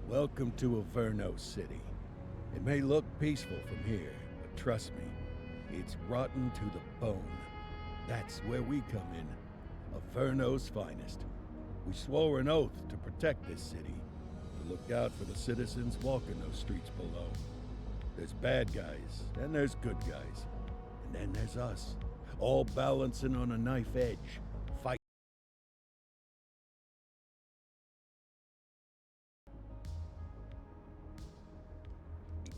Welcome to Averno City. It may look peaceful from here, but trust me, it's rotten to the bone. That's where we come in. Averno's finest. We swore an oath to protect this city, to look out for the citizens walking those streets below. There's bad guys, and there's good guys. And then there's us, all balancing on a knife edge, fighting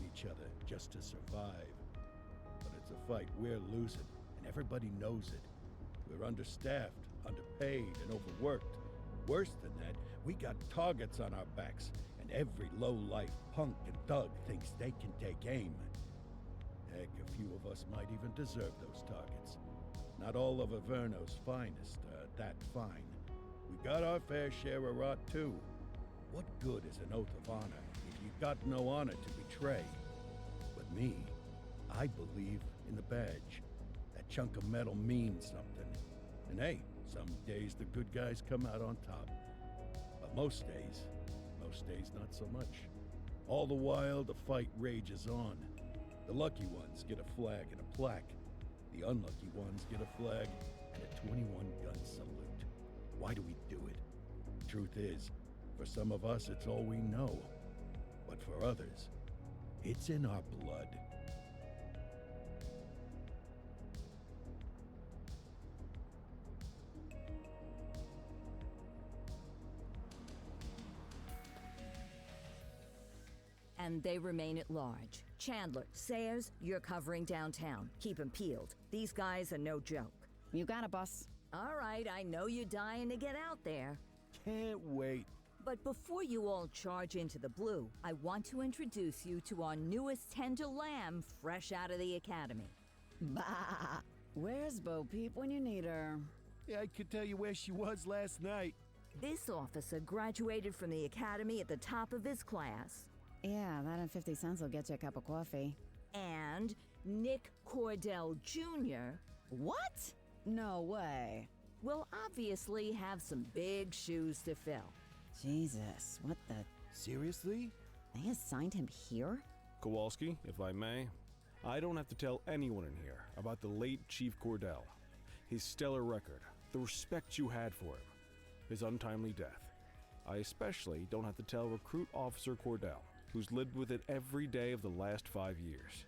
each other just to survive. But it's a fight we're losing, and everybody knows it. We're understaffed, underpaid, and overworked. Worse than that, we got targets on our backs, and every low-life punk and thug thinks they can take aim. Heck, a few of us might even deserve those targets. Not all of Averno's finest are that fine. We got our fair share of rot, too. What good is an oath of honor if you got no honor to betray? But me, I believe in the badge. That chunk of metal means something. And hey, some days the good guys come out on top. But most days not so much. All the while, the fight rages on. The lucky ones get a flag and a plaque. The unlucky ones get a flag and a 21-gun salute. Why do we do it? Truth is, for some of us, it's all we know. But for others, it's in our blood. And they remain at large. Chandler, Sayers, you're covering downtown. Keep 'em peeled. These guys are no joke. You got it, boss. All right, I know you're dying to get out there. Can't wait. But before you all charge into the blue, I want to introduce you to our newest tender lamb fresh out of the academy. Bah! Where's Bo Peep when you need her? Yeah, I could tell you where she was last night. This officer graduated from the academy at the top of his class. Yeah, that and 50 cents will get you a cup of coffee. And Nick Cordell Jr. What? No way. will obviously have some big shoes to fill. Jesus, what the... Seriously? They assigned him here? Kowalski, if I may, I don't have to tell anyone in here about the late Chief Cordell, his stellar record, the respect you had for him, his untimely death. I especially don't have to tell Recruit Officer Cordell, who's lived with it every day of the last 5 years.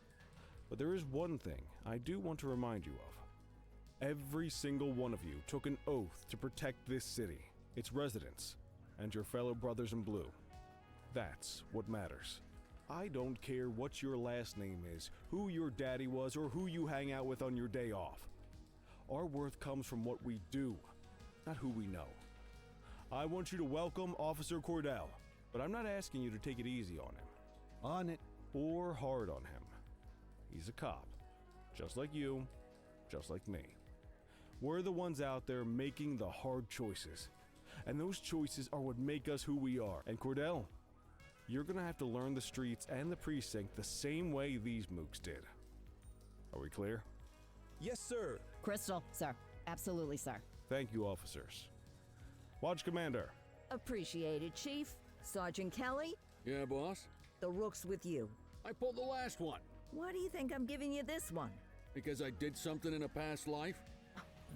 But there is one thing I do want to remind you of. Every single one of you took an oath to protect this city, its residents, and your fellow brothers in blue. That's what matters. I don't care what your last name is, who your daddy was, or who you hang out with on your day off. Our worth comes from what we do, not who we know. I want you to welcome Officer Cordell, but I'm not asking you to take it easy on him. On it. Or hard on him. He's a cop, just like you, just like me. We're the ones out there making the hard choices, and those choices are what make us who we are. And Cordell, you're gonna have to learn the streets and the precinct the same way these mooks did. Are we clear? Yes, sir. Crystal, sir. Absolutely, sir. Thank you, officers. Watch Commander. Appreciated, Chief. Sergeant Kelly, Yeah, boss? the rook's with you. I pulled the last one Why do you think I'm giving you this one? because I did something in a past life.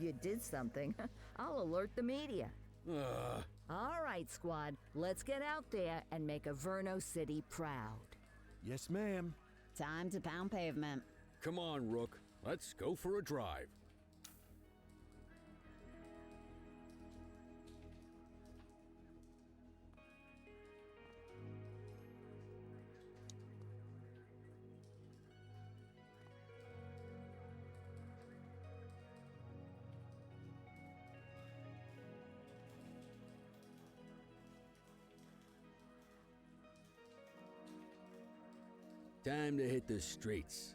You did something. I'll alert the media. Ugh. All right, squad. Let's get out there and make Averno City proud. Yes, ma'am. Time to pound pavement. Come on, Rook. Let's go for a drive. Time to hit the streets.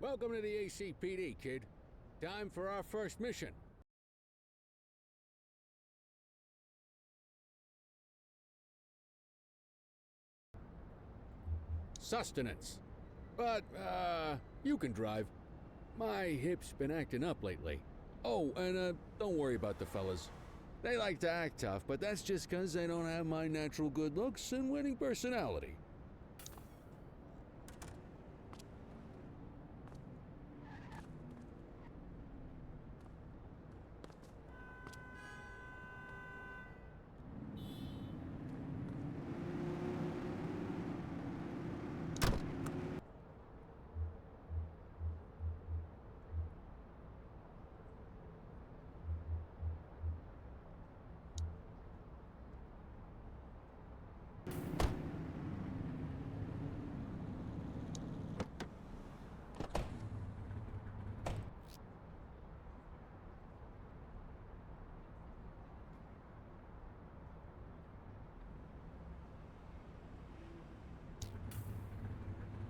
Welcome to the ACPD, kid. Time for our first mission. Sustenance. But, you can drive. My hip's been acting up lately. Oh, and, don't worry about the fellas. They like to act tough, but that's just 'cause they don't have my natural good looks and winning personality.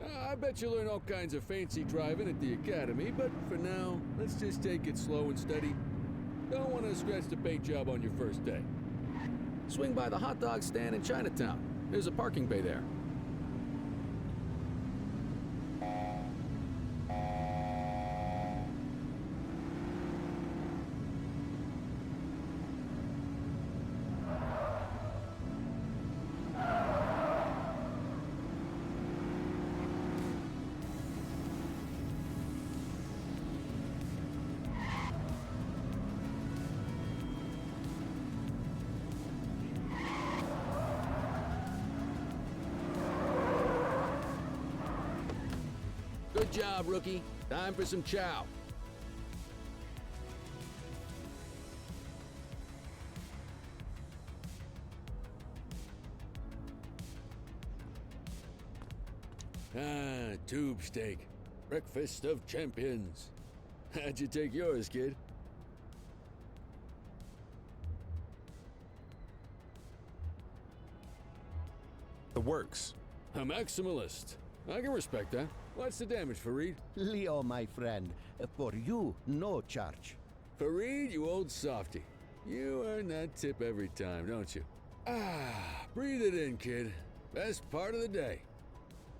I bet you learn all kinds of fancy driving at the academy, but for now, let's just take it slow and steady. Don't want to scratch the paint job on your first day. Swing by the hot dog stand in Chinatown. There's a parking bay there. Good job, rookie. Time for some chow. Ah, tube steak. Breakfast of champions. How'd you take yours, kid? The works. A maximalist. I can respect that. What's the damage, Fareed? Leo, my friend, for you, no charge. Fareed, you old softy. You earn that tip every time, don't you? Ah, breathe it in, kid. Best part of the day.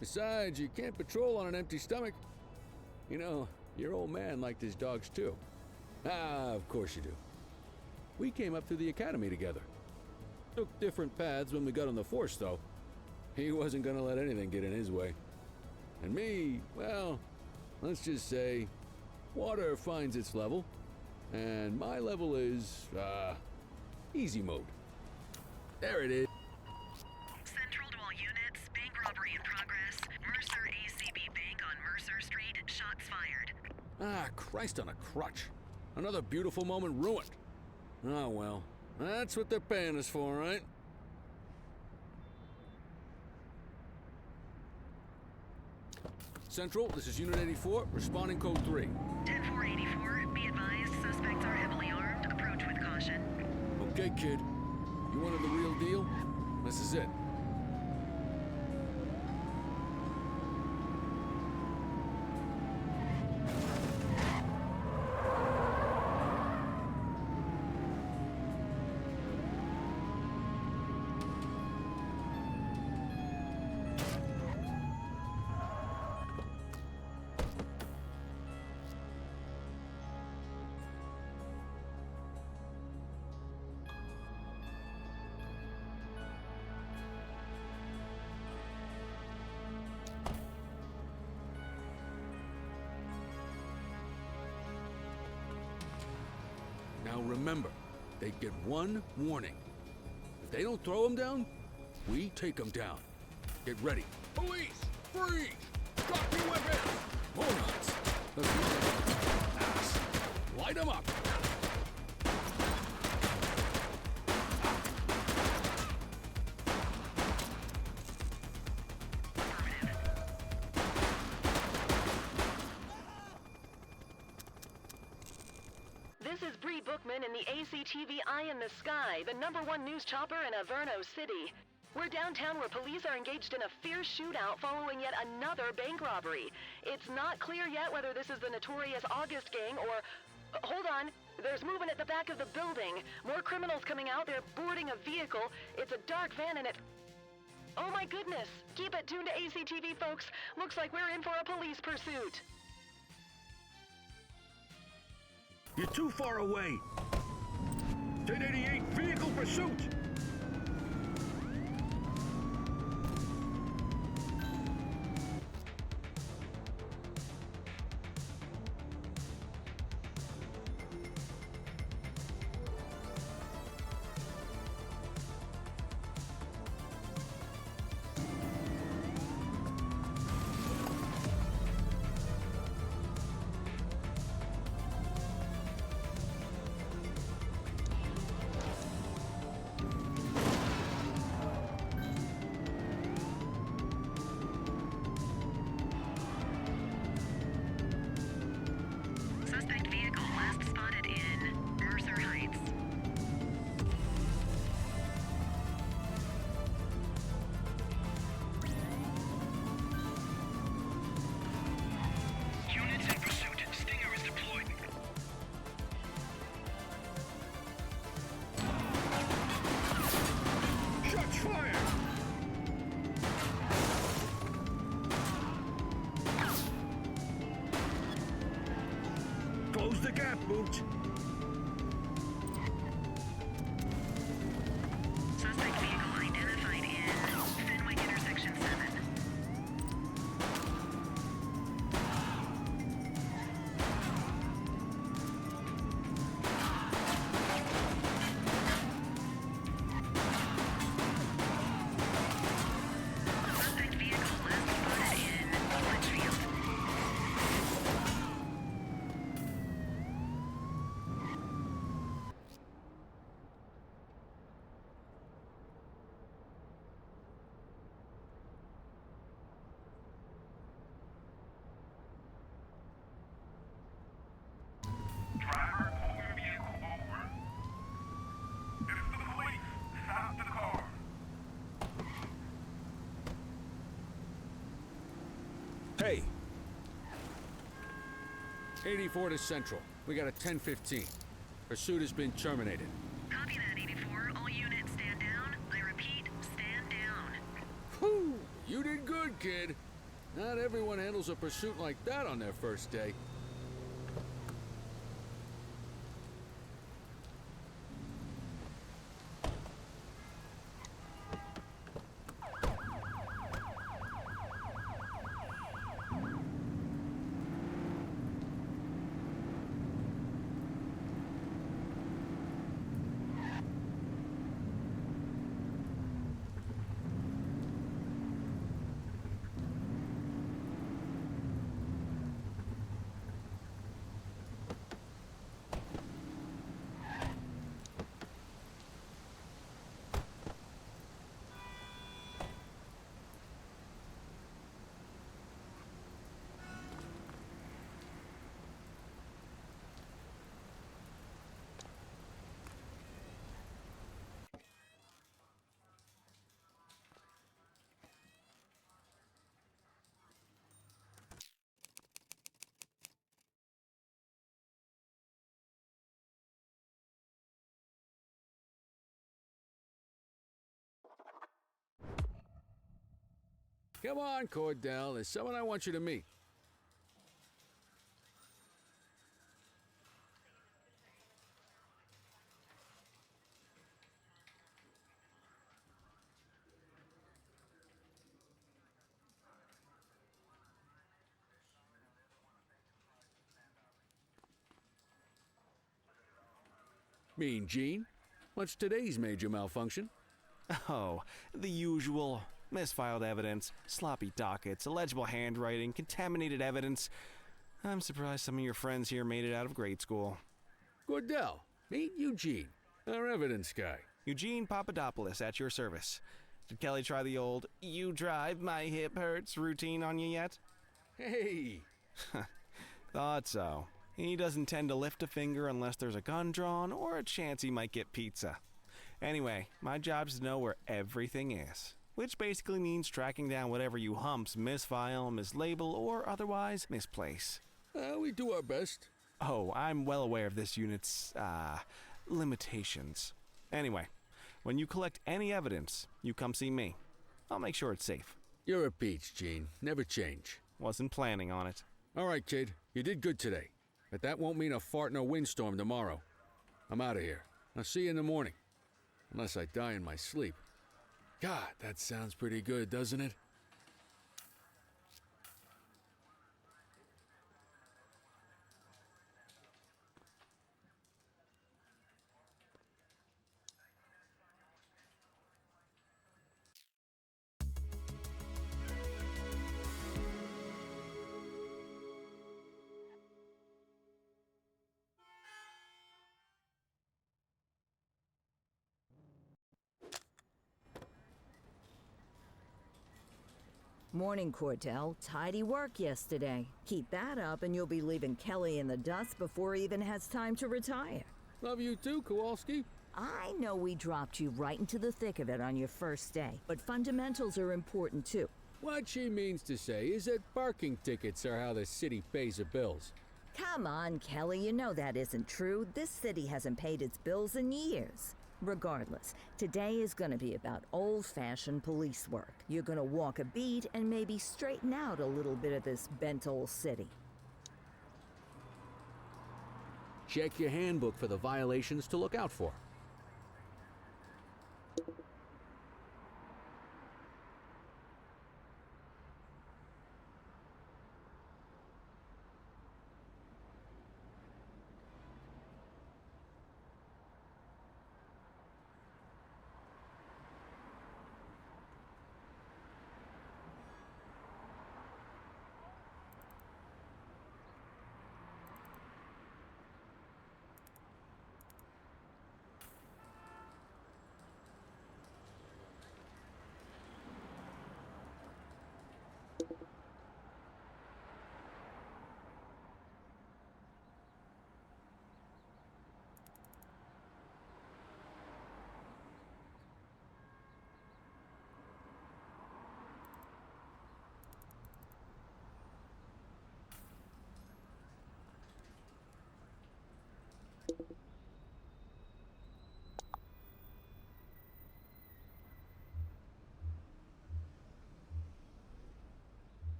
Besides, you can't patrol on an empty stomach. You know, your old man liked his dogs too. Ah, of course you do. We came up through the academy together. Took different paths when we got on the force, though. He wasn't gonna let anything get in his way. And me, well, let's just say, water finds its level, and my level is, easy mode. There it is. Central to all units, bank robbery in progress. Mercer ACB Bank on Mercer Street, shots fired. Ah, Christ on a crutch. Another beautiful moment ruined. Oh well, that's what they're paying us for, right? Central, this is Unit 84, responding code 3. 10-484, be advised, suspects are heavily armed. Approach with caution. Okay, kid. You wanted the real deal? This is it. Now remember, they get one warning. If they don't throw them down, we take them down. Get ready. Police! Freeze! Drop your weapons! Morons! Ass! Light them up! This is Bree Bookman in the ACTV Eye in the Sky, the #1 news chopper in Averno City. We're downtown where police are engaged in a fierce shootout following yet another bank robbery. It's not clear yet whether this is the notorious August gang or... Hold on. There's movement at the back of the building. More criminals coming out. They're boarding a vehicle. It's a dark van and it... Oh my goodness. Keep it tuned to ACTV, folks. Looks like we're in for a police pursuit. You're too far away. 1088, vehicle pursuit! Suspect vehicle last spotted in Mercer Heights. Units in pursuit. Stinger is deployed. Shots fired! Close the gap, Boot. Suspect vehicle identified in Fenwick Intersection 7. Suspect vehicle last spotted in Litchfield. Driver, pull your vehicle over. It's the police. Stop the car. Hey! 84 to Central. We got a 10:15. Pursuit has been terminated. Copy that, 84. All units stand down. I repeat, stand down. Whew! You did good, kid. Not everyone handles a pursuit like that on their first day. Come on, Cordell. There's someone I want you to meet. Mean Gene? What's today's major malfunction? Oh, the usual. Misfiled evidence, sloppy dockets, illegible handwriting, contaminated evidence. I'm surprised some of your friends here made it out of grade school. Cordell, meet Eugene, our evidence guy. Eugene Papadopoulos at your service. Did Kelly try the old "you drive, my hip hurts" routine on you yet? Hey! Thought so. He doesn't tend to lift a finger unless there's a gun drawn or a chance he might get pizza. Anyway, my job is to know where everything is, which basically means tracking down whatever you humps misfile, mislabel, or otherwise misplace. We do our best. Oh, I'm well aware of this unit's, limitations. Anyway, when you collect any evidence, you come see me. I'll make sure it's safe. You're a peach, Gene. Never change. Wasn't planning on it. All right, kid. You did good today. But that won't mean a fart in a windstorm tomorrow. I'm out of here. I'll see you in the morning. Unless I die in my sleep. God, that sounds pretty good, doesn't it? Morning, Cordell. Tidy work yesterday. Keep that up and you'll be leaving Kelly in the dust before he even has time to retire. Love you too, Kowalski. I know we dropped you right into the thick of it on your first day, but fundamentals are important too. What she means to say is that parking tickets are how the city pays the bills. Come on, Kelly, you know that isn't true. This city hasn't paid its bills in years. Regardless, today is going to be about old-fashioned police work. You're going to walk a beat and maybe straighten out a little bit of this bent old city. Check your handbook for the violations to look out for.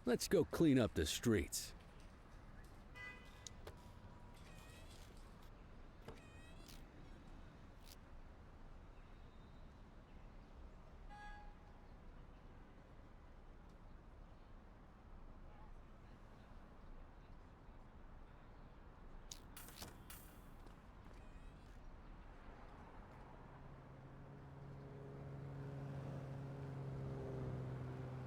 Let's go clean up the streets.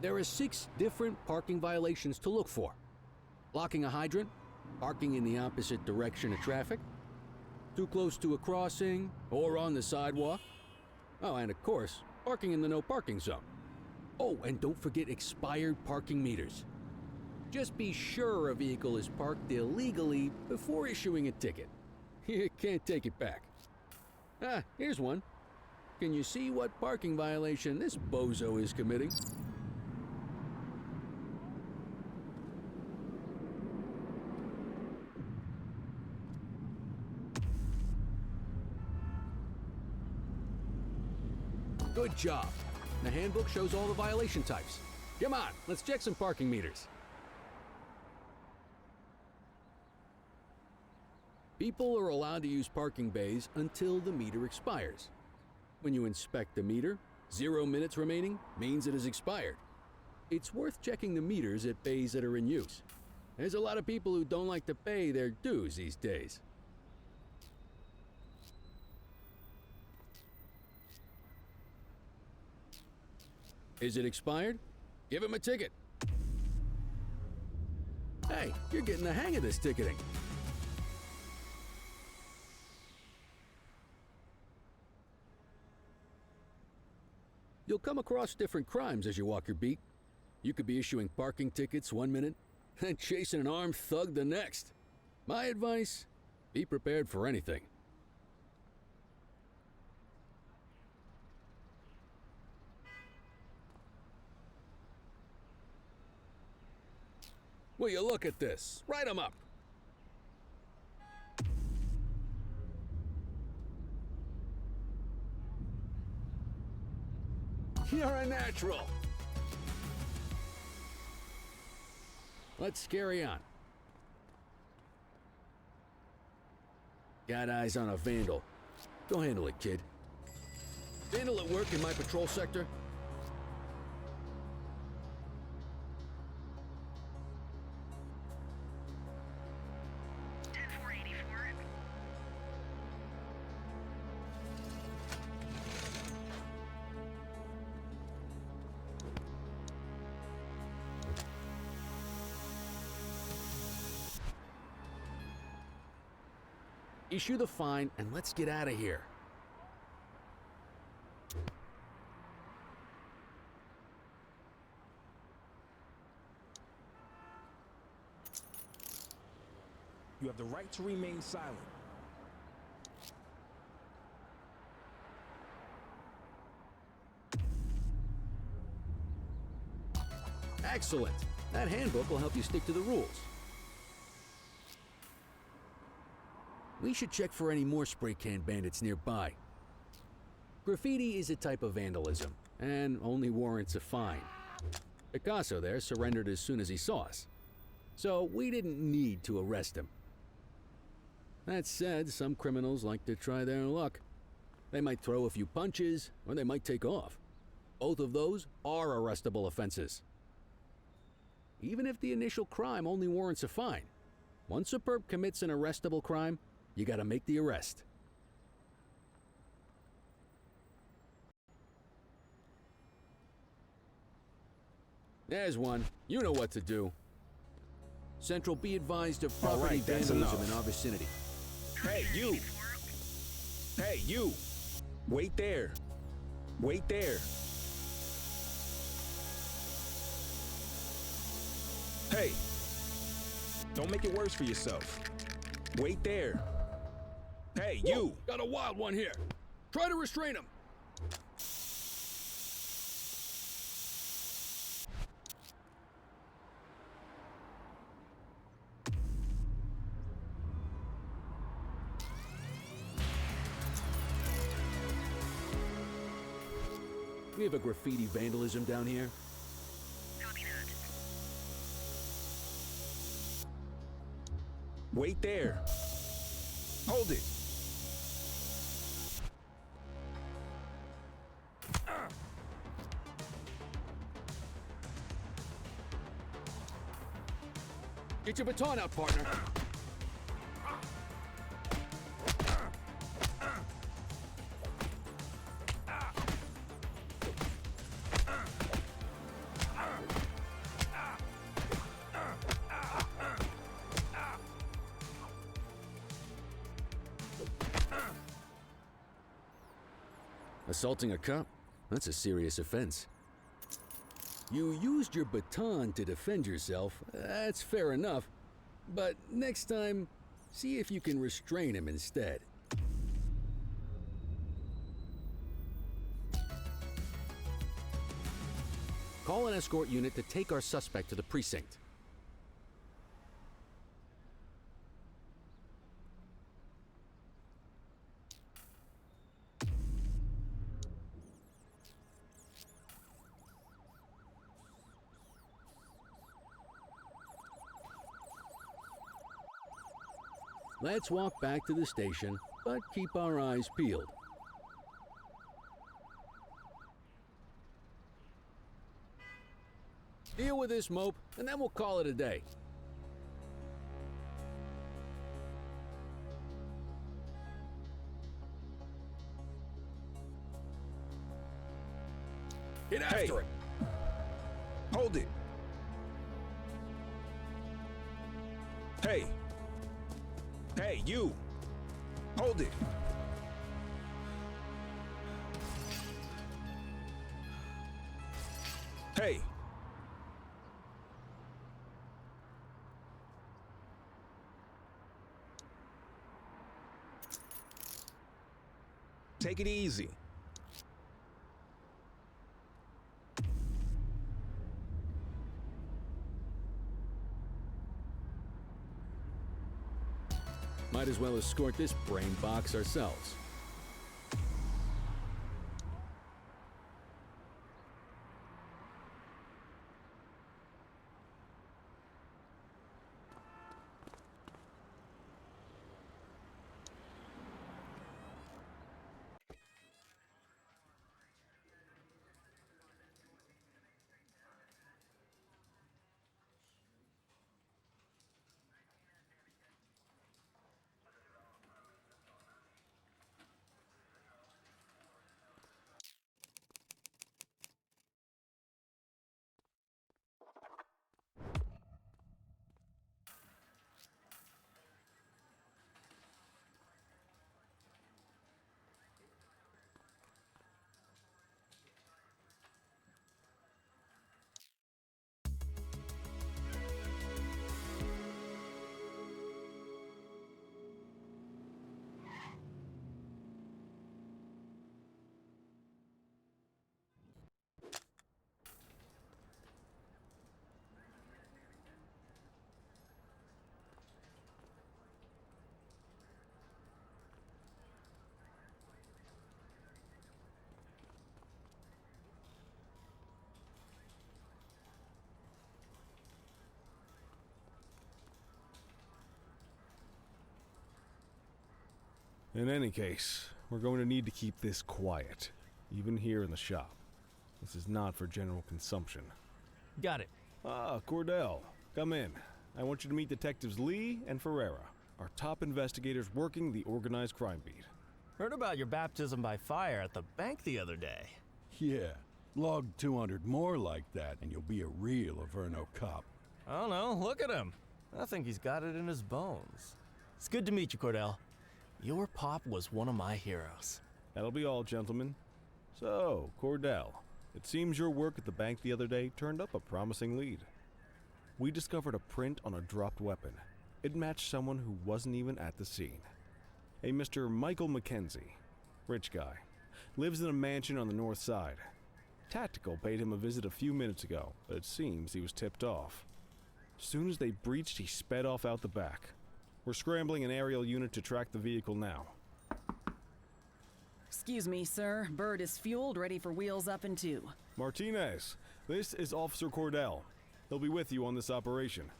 There are 6 different parking violations to look for. Blocking a hydrant, parking in the opposite direction of traffic, too close to a crossing or on the sidewalk. Oh, and of course, parking in the no parking zone. Oh, and don't forget expired parking meters. Just be sure a vehicle is parked illegally before issuing a ticket. You can't take it back. Ah, here's one. Can you see what parking violation this bozo is committing? Good job. The handbook shows all the violation types. Come on, let's check some parking meters. People are allowed to use parking bays until the meter expires. When you inspect the meter, 0 minutes remaining means it has expired. It's worth checking the meters at bays that are in use. There's a lot of people who don't like to pay their dues these days. Is it expired? Give him a ticket. Hey, you're getting the hang of this ticketing. You'll come across different crimes as you walk your beat. You could be issuing parking tickets one minute and chasing an armed thug the next. My advice, be prepared for anything. Will you look at this? Write 'em up. You're a natural. Let's carry on. Got eyes on a vandal. Go handle it, kid. Vandal at work in my patrol sector? Issue the fine and let's get out of here. You have the right to remain silent. Excellent. That handbook will help you stick to the rules. We should check for any more spray can bandits nearby. Graffiti is a type of vandalism, and only warrants a fine. Picasso there surrendered as soon as he saw us, so we didn't need to arrest him. That said, some criminals like to try their luck. They might throw a few punches, or they might take off. Both of those are arrestable offenses. Even if the initial crime only warrants a fine, once a perp commits an arrestable crime, you gotta make the arrest. There's one. You know what to do. Central, be advised of property vandalism in our vicinity. Hey, you! Hey, you! Wait there! Wait there! Hey! Don't make it worse for yourself. Wait there! Hey, you! Whoa, got a wild one here. Try to restrain him. We have a graffiti vandalism down here. Wait there! Hold it! Get your baton out, partner. Assaulting a cop? That's a serious offense. You used your baton to defend yourself. That's fair enough. But next time, see if you can restrain him instead. Call an escort unit to take our suspect to the precinct. Let's walk back to the station, but keep our eyes peeled. Deal with this mope, and then we'll call it a day. Get after it! Hold it! Hey! Hey, you! Hold it! Hey! Take it easy. Might as well escort this brain box ourselves. In any case, we're going to need to keep this quiet, even here in the shop. This is not for general consumption. Got it. Ah, Cordell, come in. I want you to meet Detectives Lee and Ferreira, our top investigators working the organized crime beat. Heard about your baptism by fire at the bank the other day. Yeah, log 200 more like that, and you'll be a real Averno cop. I don't know, look at him. I think he's got it in his bones. It's good to meet you, Cordell. Your pop was one of my heroes. That'll be all, gentlemen. So, Cordell, it seems your work at the bank the other day turned up a promising lead. We discovered a print on a dropped weapon. It matched someone who wasn't even at the scene. A Mr. Michael McKenzie, rich guy, lives in a mansion on the north side. Tactical paid him a visit a few minutes ago, but it seems he was tipped off. Soon as they breached, he sped off out the back. We're scrambling an aerial unit to track the vehicle now. Excuse me, sir. Bird is fueled, ready for wheels up in 2. Martinez, this is Officer Cordell. He'll be with you on this operation.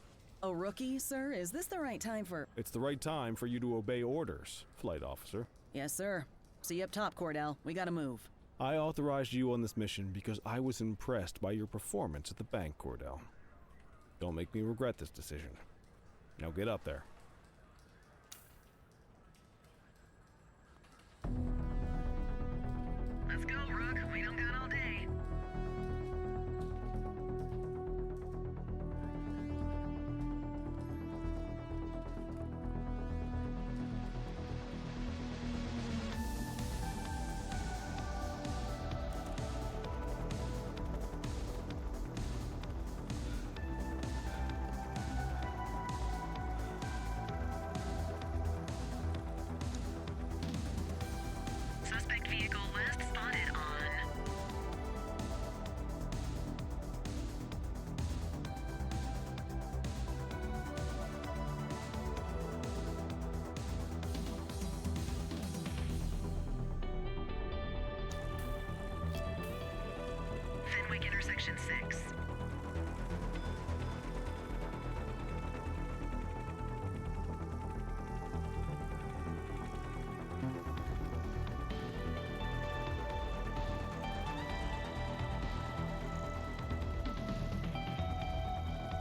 A rookie, sir? Is this the right time for... It's the right time for you to obey orders, Flight Officer. Yes, sir. See you up top, Cordell. We gotta move. I authorized you on this mission because I was impressed by your performance at the bank, Cordell. Don't make me regret this decision. Now get up there. Let's go, Rook. We don't got all day. Suspect vehicle last spotted on... Fenwick intersection 6.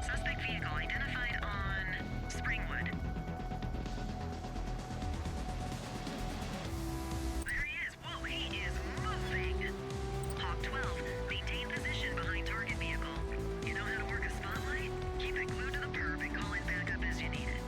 Suspect vehicle identified on Springwood. There he is. Whoa, he is moving. Hawk 12, maintain position behind target vehicle. You know how to work a spotlight? Keep it glued to the perp and call in backup as you need it.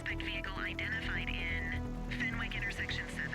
Suspect vehicle identified in Fenwick intersection 7.